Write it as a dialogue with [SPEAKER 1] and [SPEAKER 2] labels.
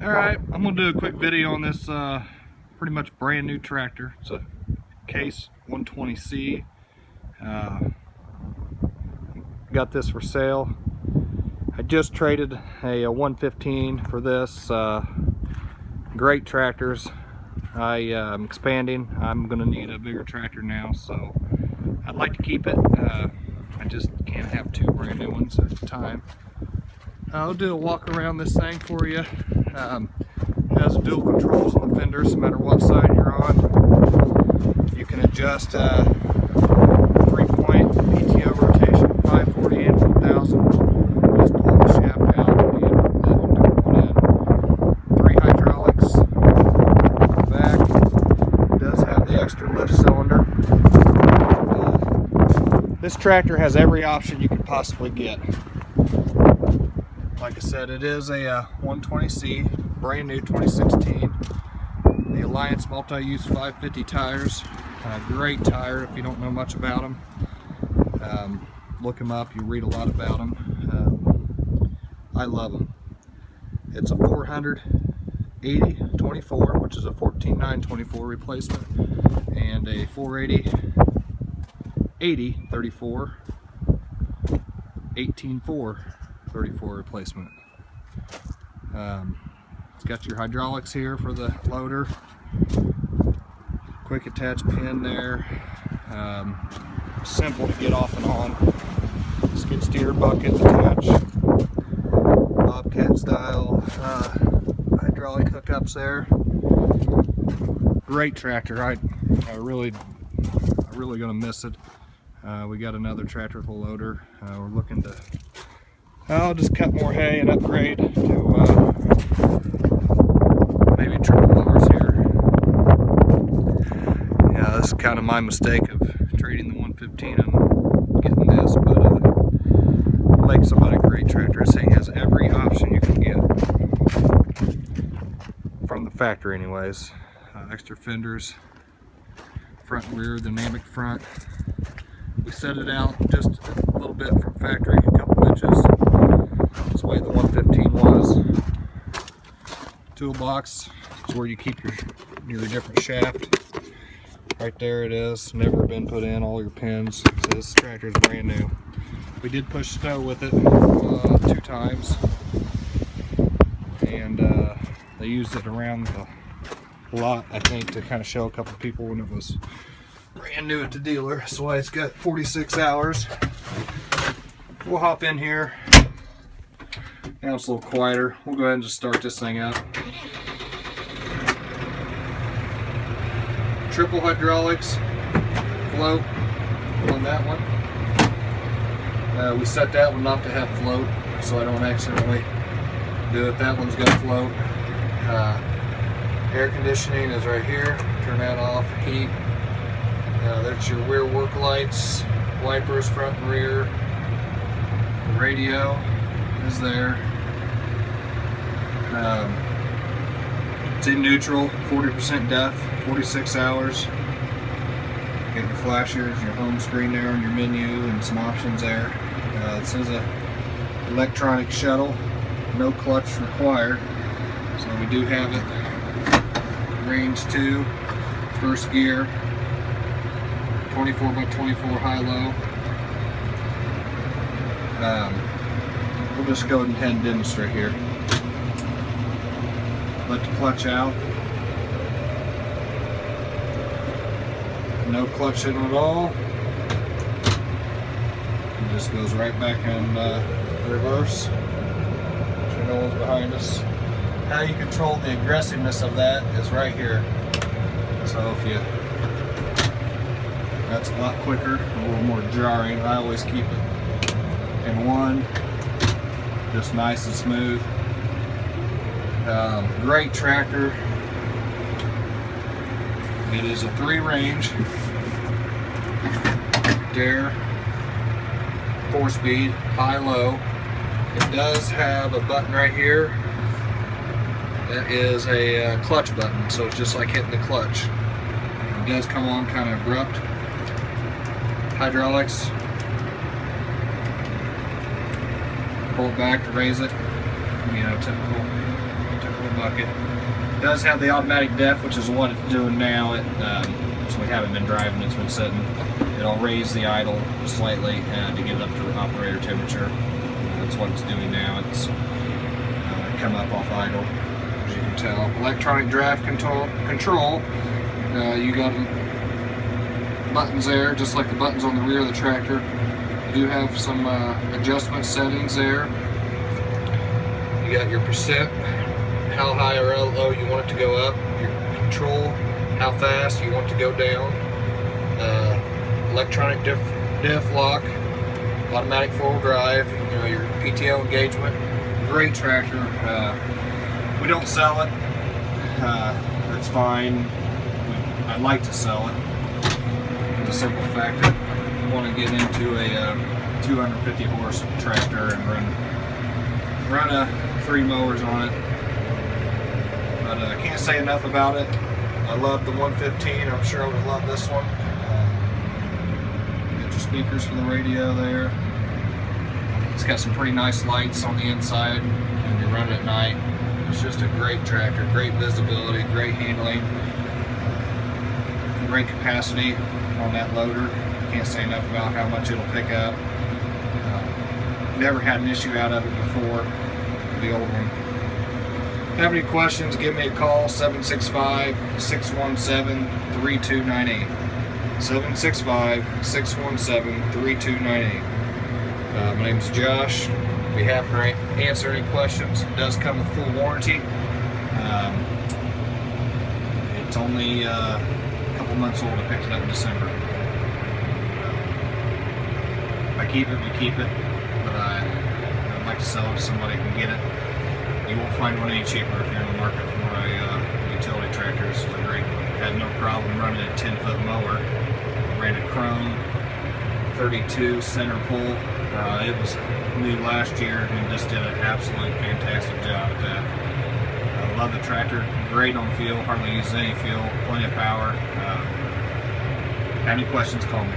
[SPEAKER 1] Alright, I'm going to do a quick video on this pretty much brand new tractor. It's a Case 120C. Got this for sale. I just traded a 115 for this. Great tractors. I'm expanding. I'm going to need a bigger tractor now, so I'd like to keep it. I just can't have two brand new ones at a time. I'll do a walk around this thing for you. Has dual controls on the fenders, no matter what side you're on. You can adjust 3-point PTO rotation, 540 and 1000. Just pull the shaft out and put the different one in. 3 hydraulics. Back it does have the extra lift cylinder. This tractor has every option you could possibly get. Like I said, it is a 120C, brand new 2016. The Alliance multi-use 550 tires. Great tire if you don't know much about them. Look them up, you read a lot about them. I love them. It's a 480/24, which is a 14.9/24 replacement, and a 480/80/34, 18.4/34 replacement. It's got your hydraulics here for the loader, quick attach pin there, simple to get off and on, skid steer bucket attach, bobcat style hydraulic hookups there. Great tractor. I really gonna miss it. We got another tractor with a loader. We're looking to I'll just cut more hay and upgrade to maybe triple mowers here. Yeah, this is kind of my mistake of trading the 115 and getting this, but it'll make somebody a great tractor. This thing has every option you can get from the factory anyways. Extra fenders, front and rear, dynamic front. We set it out just a little bit from factory, a couple inches. That's the way the 115 was. Toolbox is where you keep your different shaft. Right there it is. Never been put in, all your pins. So this tractor is brand new. We did push snow with it 2 times, and they used it around the lot, I think, to kind of show a couple people when it was brand new at the dealer. That's why it's got 46 hours. We'll hop in here. Now it's a little quieter. We'll go ahead and just start this thing up. Triple hydraulics, float on that one. We set that one not to have float, so I don't accidentally do it. That one's got float. Air conditioning is right here. Turn that off. Heat. There's your rear work lights, wipers front and rear. The radio is there. It's in neutral, 40% def, 46 hours. Get your flashers, your home screen there, and your menu, and some options there. This is a electronic shuttle, no clutch required. So we do have it range 2, first gear, 24/24 high-low. We'll just go ahead and demonstrate here. Let the clutch out. No clutch in at all. It just goes right back in reverse. Sure no one's behind us. How you control the aggressiveness of that is right here. So if you, that's a lot quicker, a little more jarring. I always keep it in 1, just nice and smooth. Great tractor. It is a 3-range dare, 4-speed, high-low. It does have a button right here. That is a clutch button, so it's just like hitting the clutch. It does come on kind of abrupt. Hydraulics. Pull it back to raise it. You know, typical bucket. It does have the automatic def, which is what it's doing now. So we haven't been driving, it's been sitting. It'll raise the idle slightly to get it up to operator temperature. That's what it's doing now. It's come up off idle, as you can tell. Electronic draft control. You got buttons there, just like the buttons on the rear of the tractor. You do have some adjustment settings there. You got your percent, how high or how low you want it to go up, your control, how fast you want it to go down, electronic diff lock, automatic four-wheel drive, your PTO engagement. Great tractor. We don't sell it. That's fine. I'd like to sell it. The simple fact that I want to get into a 250 horse tractor and run 3 mowers on it. But I can't say enough about it. I love the 115. I'm sure I would love this one. Got your speakers for the radio there. It's got some pretty nice lights on the inside when you're running at night. It's just a great tractor, great visibility, great handling, great capacity on that loader. Can't say enough about how much it'll pick up. Never had an issue out of it before, the old one. If you have any questions, give me a call, 765-617-3298. 765-617-3298. My name's Josh. Be happy to answer any questions. It does come with full warranty. It's only a couple months old. I picked it up in December. If I keep it, we keep it. But I'd like to sell it if somebody can get it. You won't find one any cheaper if you're in the market for a utility tractor. This is a great one. Had no problem running a 10-foot mower. Ran a Chrome 32 center pull. It was new last year and just did an absolutely fantastic job at that. I love the tractor. Great on fuel. Hardly uses any fuel. Plenty of power. Have any questions, call me.